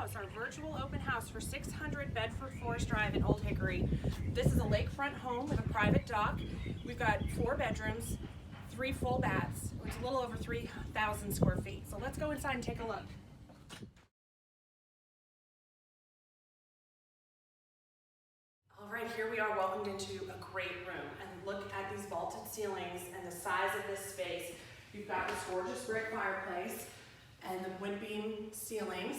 house, our virtual open house for 600 Bedford Forest Drive in Old Hickory. This is a lakefront home with a private dock. We've got 4 bedrooms, 3 full baths. It's a little over 3,000 square feet. So let's go inside and take a look. All right, here we are welcomed into a great room. And look at these vaulted ceilings and the size of this space. You've got this gorgeous brick fireplace and the wood beam ceilings.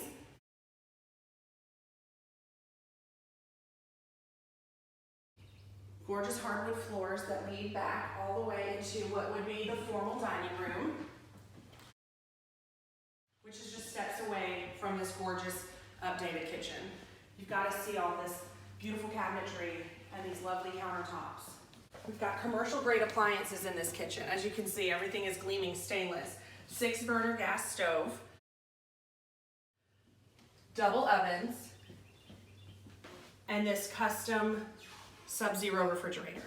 Gorgeous hardwood floors that lead back all the way into what would be the formal dining room, which is just steps away from this gorgeous updated kitchen. You've got to see all this beautiful cabinetry and these lovely countertops. We've got commercial grade appliances in this kitchen. As you can see, everything is gleaming stainless. 6-burner gas stove, double ovens, and this custom Sub-Zero refrigerator.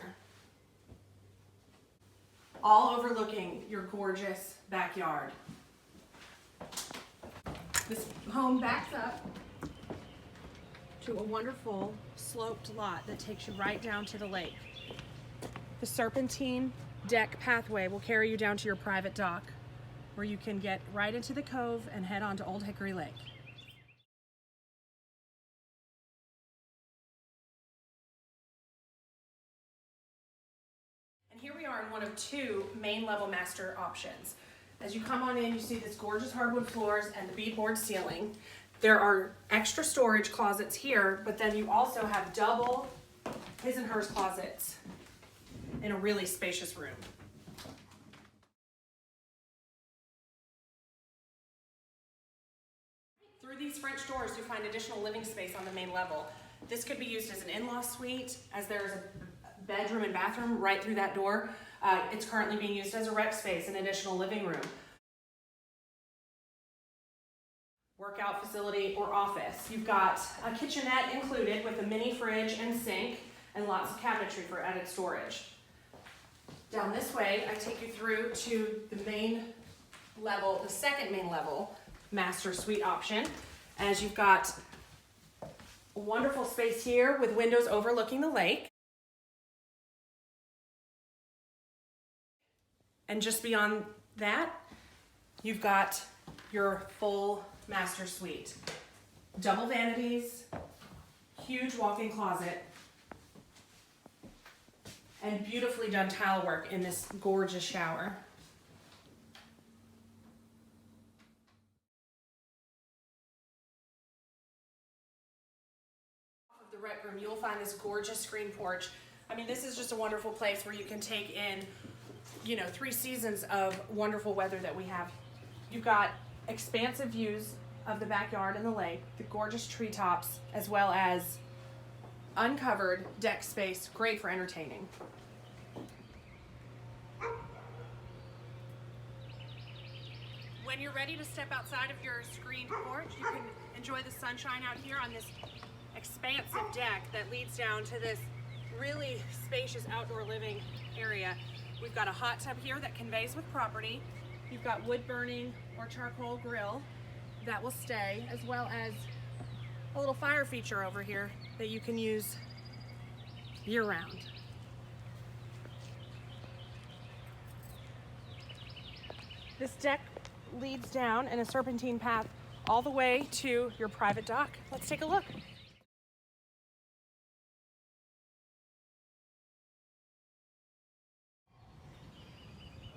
All overlooking your gorgeous backyard. This home backs up to a wonderful sloped lot that takes you right down to the lake. The serpentine deck pathway will carry you down to your private dock, where you can get right into the cove and head on to Old Hickory Lake. And here we are in one of 2 main level master options. As you come on in, you see this gorgeous hardwood floors and the beadboard ceiling. There are extra storage closets here, but then you also have double his and hers closets in a really spacious room. Through these French doors, you find additional living space on the main level. This could be used as an in-law suite, as there's a bedroom and bathroom right through that door. It's currently being used as a rec space, an additional living room, workout facility, or office. You've got a kitchenette included with a mini fridge and sink and lots of cabinetry for added storage. Down this way, I take you through to the main level, the second main level master suite option, as you've got a wonderful space here with windows overlooking the lake. And just beyond that, you've got your full master suite. Double vanities, huge walk-in closet, and beautifully done tile work in this gorgeous shower. Off of the rec room, you'll find this gorgeous screen porch. I mean, this is just a wonderful place where you can take in, 3 seasons of wonderful weather that we have. You've got expansive views of the backyard and the lake, the gorgeous treetops, as well as uncovered deck space, great for entertaining. When you're ready to step outside of your screened porch, you can enjoy the sunshine out here on this expansive deck that leads down to this really spacious outdoor living area. We've got a hot tub here that conveys with property. You've got wood burning or charcoal grill that will stay, as well as a little fire feature over here that you can use year-round. This deck leads down in a serpentine path all the way to your private dock. Let's take a look.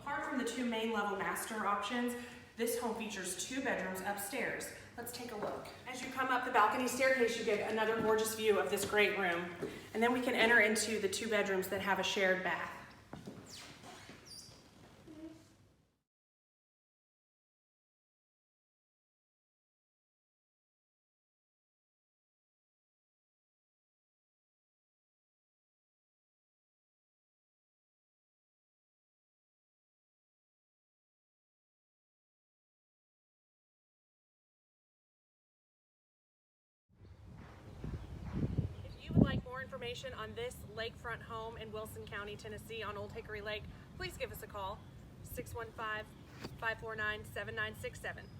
Apart from the 2 main level master options, this home features 2 bedrooms upstairs. Let's take a look. As you come up the balcony staircase, you get another gorgeous view of this great room. And then we can enter into the 2 bedrooms that have a shared bath. Information on this lakefront home in Wilson County, Tennessee on Old Hickory Lake, please give us a call, 615-549-7967.